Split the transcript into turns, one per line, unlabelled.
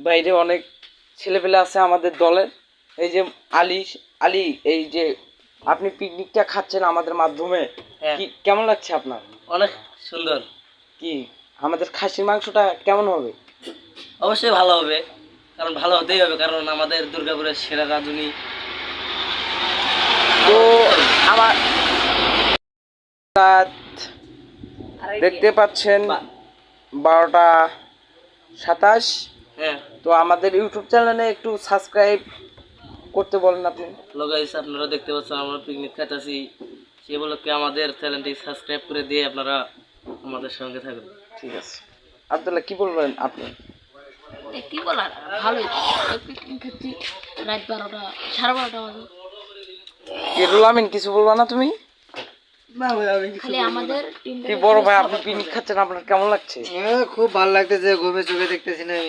বাইরে অনেক ছেলেপেলে আছে আমাদের দলের। এই যে আলী আলী এই যে আপনি পিকনিকটা খাচ্ছেন আমাদের মাধ্যমে, কি কেমন লাগছে আপনার?
অনেক সুন্দর।
কি আমাদের খাসির মাংসটা কেমন হবে?
অবশ্যই ভালো হবে, কারণ ভালো হতেই হবে, কারণ আমাদের দুর্গাপুরের সেরা রাঁধুনি।
তো আমার রাত দেখতে পাচ্ছেন 12:27।
হ্যাঁ,
তো আমাদের ইউটিউব চ্যানেলে একটু সাবস্ক্রাইব করতে বলেন আপনি।
হ্যালো গাইস, আপনারা দেখতে পাচ্ছেন আমরা পিকনিক খাইতেছি। সে উপলক্ষে আমাদের চ্যানেলটি সাবস্ক্রাইব করে দিয়ে আপনারা আমাদের সঙ্গে থাকুন।
ঠিক আছে, আব্দুল্লাহ কি বলবেন আপনি?
কি বলার, ভালোই পিকনিক খাচ্ছি। রাত 12টা 12:30 বাজে।
কি রুল আমিন কিছু বলবা না তুমি?
খালি আমাদের
কি বড় ভাই আপনি পিকনিক খাচ্ছেন, আপনার কেমন লাগছে?
খুব ভালো লাগতেছে, ঘুমে চোখে দেখতেছি না।